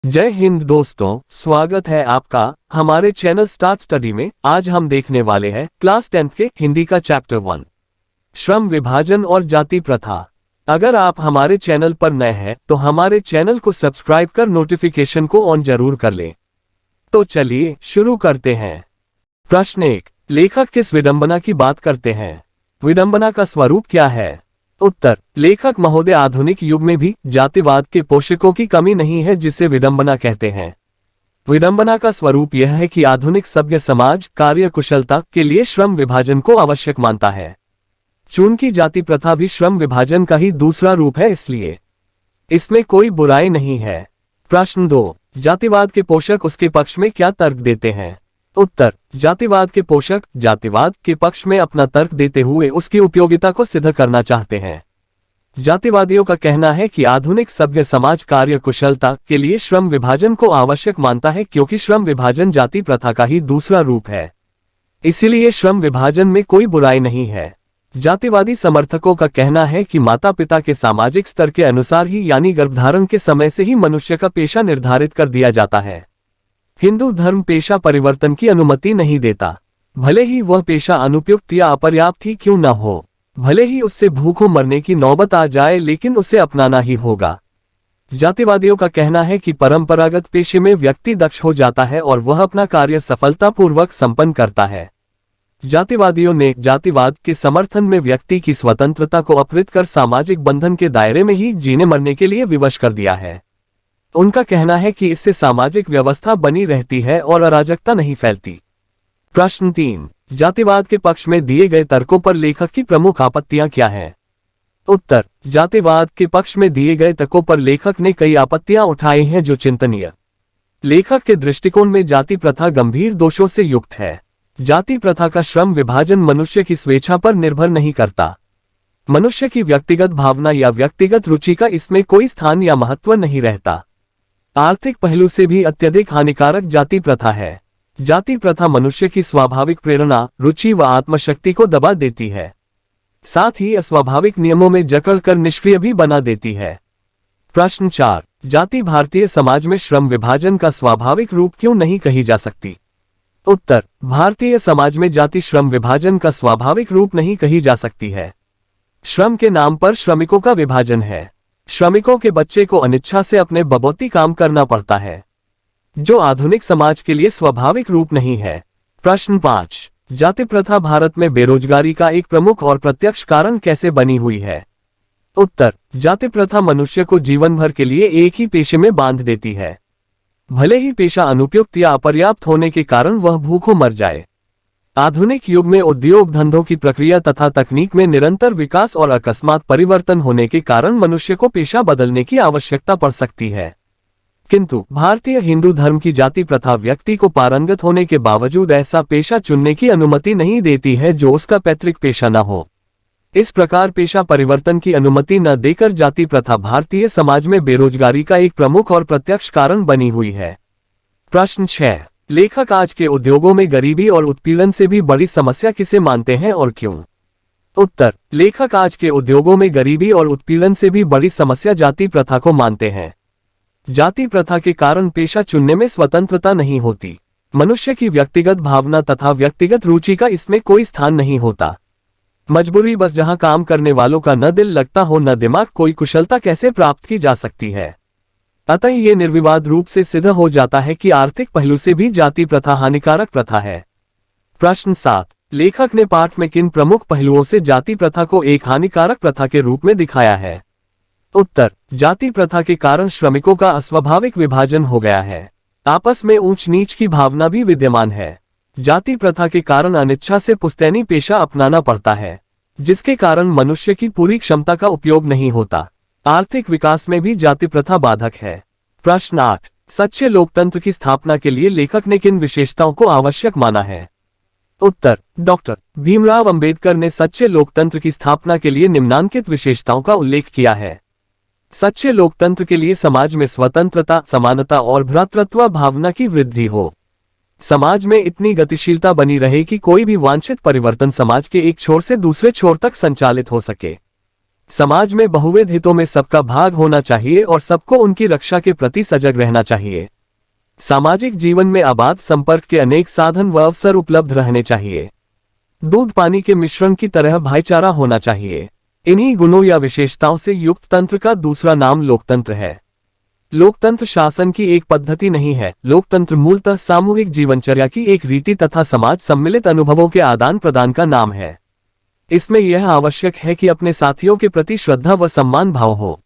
जय हिंद दोस्तों, स्वागत है आपका हमारे चैनल स्टार्ट स्टडी में। आज हम देखने वाले हैं क्लास 10th के हिंदी का चैप्टर 1 श्रम विभाजन और जाति प्रथा। अगर आप हमारे चैनल पर नए हैं तो हमारे चैनल को सब्सक्राइब कर नोटिफिकेशन को ऑन जरूर कर लें। तो चलिए शुरू करते हैं। प्रश्न 1, लेखक किस विडंबना की बात करते हैं? विडंबना का स्वरूप क्या है? उत्तर, लेखक महोदय, आधुनिक युग में भी जातिवाद के पोषकों की कमी नहीं है जिसे विडंबना कहते हैं। विडंबना का स्वरूप यह है कि आधुनिक सभ्य समाज कार्य कुशलता के लिए श्रम विभाजन को आवश्यक मानता है। चूंकि जाति प्रथा भी श्रम विभाजन का ही दूसरा रूप है, इसलिए इसमें कोई बुराई नहीं है। प्रश्न 2, जातिवाद के पोषक उसके पक्ष में क्या तर्क देते हैं? उत्तर, जातिवाद के पोषक जातिवाद के पक्ष में अपना तर्क देते हुए उसकी उपयोगिता को सिद्ध करना चाहते हैं। जातिवादियों का कहना है कि आधुनिक सभ्य समाज कार्य कुशलता के लिए श्रम विभाजन को आवश्यक मानता है, क्योंकि श्रम विभाजन जाति प्रथा का ही दूसरा रूप है, इसीलिए श्रम विभाजन में कोई बुराई नहीं है। जातिवादी समर्थकों का कहना है कि माता पिता के सामाजिक स्तर के अनुसार ही, यानी गर्भधारण के समय से ही मनुष्य का पेशा निर्धारित कर दिया जाता है। हिंदू धर्म पेशा परिवर्तन की अनुमति नहीं देता, भले ही वह पेशा अनुपयुक्त या अपर्याप्त ही क्यों न हो, भले ही उससे भूखों मरने की नौबत आ जाए, लेकिन उसे अपनाना ही होगा। जातिवादियों का कहना है कि परंपरागत पेशे में व्यक्ति दक्ष हो जाता है और वह अपना कार्य सफलतापूर्वक संपन्न करता है। जातिवादियों ने जातिवाद के समर्थन में व्यक्ति की स्वतंत्रता को अपहृत कर सामाजिक बंधन के दायरे में ही जीने मरने के लिए विवश कर दिया है। उनका कहना है कि इससे सामाजिक व्यवस्था बनी रहती है और अराजकता नहीं फैलती। प्रश्न 3, जातिवाद के पक्ष में दिए गए तर्कों पर लेखक की प्रमुख आपत्तियां क्या हैं? उत्तर, जातिवाद के पक्ष में दिए गए तर्कों पर लेखक ने कई आपत्तियां उठाई हैं जो चिंतनीय। लेखक के दृष्टिकोण में जाति प्रथा गंभीर दोषों से युक्त है। जाति प्रथा का श्रम विभाजन मनुष्य की स्वेच्छा पर निर्भर नहीं करता। मनुष्य की व्यक्तिगत भावना या व्यक्तिगत रुचि का इसमें कोई स्थान या महत्व नहीं रहता। आर्थिक पहलू से भी अत्यधिक हानिकारक जाति प्रथा है। जाति प्रथा मनुष्य की स्वाभाविक प्रेरणा, रुचि व आत्मशक्ति को दबा देती है, साथ ही अस्वाभाविक नियमों में जकड़कर निष्क्रिय भी बना देती है। प्रश्न 4, जाति भारतीय समाज में श्रम विभाजन का स्वाभाविक रूप क्यों नहीं कही जा सकती? उत्तर, भारतीय समाज में जाति श्रम विभाजन का स्वाभाविक रूप नहीं कही जा सकती है। श्रम के नाम पर श्रमिकों का विभाजन है। श्रमिकों के बच्चे को अनिच्छा से अपने बबौती काम करना पड़ता है, जो आधुनिक समाज के लिए स्वाभाविक रूप नहीं है। प्रश्न 5, जाति प्रथा भारत में बेरोजगारी का एक प्रमुख और प्रत्यक्ष कारण कैसे बनी हुई है? उत्तर, जाति प्रथा मनुष्य को जीवन भर के लिए एक ही पेशे में बांध देती है, भले ही पेशा अनुपयुक्त या अपर्याप्त होने के कारण वह भूखों मर जाए। आधुनिक युग में उद्योग धंधों की प्रक्रिया तथा तकनीक में निरंतर विकास और अकस्मात परिवर्तन होने के कारण मनुष्य को पेशा बदलने की आवश्यकता पड़ सकती है, किंतु भारतीय हिंदू धर्म की जाति प्रथा व्यक्ति को पारंगत होने के बावजूद ऐसा पेशा चुनने की अनुमति नहीं देती है जो उसका पैतृक पेशा न हो। इस प्रकार पेशा परिवर्तन की अनुमति न देकर जाति प्रथा भारतीय समाज में बेरोजगारी का एक प्रमुख और प्रत्यक्ष कारण बनी हुई है। प्रश्न 6, लेखक आज के उद्योगों में गरीबी और उत्पीड़न से भी बड़ी समस्या किसे मानते हैं और क्यों? उत्तर, लेखक आज के उद्योगों में गरीबी और उत्पीड़न से भी बड़ी समस्या जाति प्रथा को मानते हैं। जाति प्रथा के कारण पेशा चुनने में स्वतंत्रता नहीं होती। मनुष्य की व्यक्तिगत भावना तथा व्यक्तिगत रुचि का इसमें कोई स्थान नहीं होता। मजबूरी बस जहां काम करने वालों का न दिल लगता हो न दिमाग, कोई कुशलता कैसे प्राप्त की जा सकती है। अतः ये निर्विवाद रूप से सिद्ध हो जाता है कि आर्थिक पहलू से भी जाति प्रथा हानिकारक प्रथा है। प्रश्न 7, लेखक ने पाठ में किन प्रमुख पहलुओं से जाति प्रथा को एक हानिकारक प्रथा के रूप में दिखाया है? उत्तर, जाति प्रथा के कारण श्रमिकों का अस्वाभाविक विभाजन हो गया है। आपस में ऊंच नीच की भावना भी विद्यमान है। जाति प्रथा के कारण अनिच्छा से पुश्तैनी पेशा अपनाना पड़ता है, जिसके कारण मनुष्य की पूरी क्षमता का उपयोग नहीं होता। आर्थिक विकास में भी जाति प्रथा बाधक है। प्रश्न 8, सच्चे लोकतंत्र की स्थापना के लिए लेखक ने किन विशेषताओं को आवश्यक माना है? उत्तर, डॉक्टर भीमराव अंबेडकर ने सच्चे लोकतंत्र की स्थापना के लिए निम्नांकित विशेषताओं का उल्लेख किया है। सच्चे लोकतंत्र के लिए समाज में स्वतंत्रता, समानता और भ्रातृत्व भावना की वृद्धि हो। समाज में इतनी गतिशीलता बनी रहे कि कोई भी वांछित परिवर्तन समाज के एक छोर से दूसरे छोर तक संचालित हो सके। समाज में बहुविध हितों में सबका भाग होना चाहिए और सबको उनकी रक्षा के प्रति सजग रहना चाहिए। सामाजिक जीवन में आबाद संपर्क के अनेक साधन व अवसर उपलब्ध रहने चाहिए। दूध पानी के मिश्रण की तरह भाईचारा होना चाहिए। इन्हीं गुणों या विशेषताओं से युक्त तंत्र का दूसरा नाम लोकतंत्र है। लोकतंत्र शासन की एक पद्धति नहीं है। लोकतंत्र मूलतः सामूहिक जीवनचर्या की एक रीति तथा समाज सम्मिलित अनुभवों के आदान प्रदान का नाम है। इसमें यह आवश्यक है कि अपने साथियों के प्रति श्रद्धा व सम्मान भाव हो।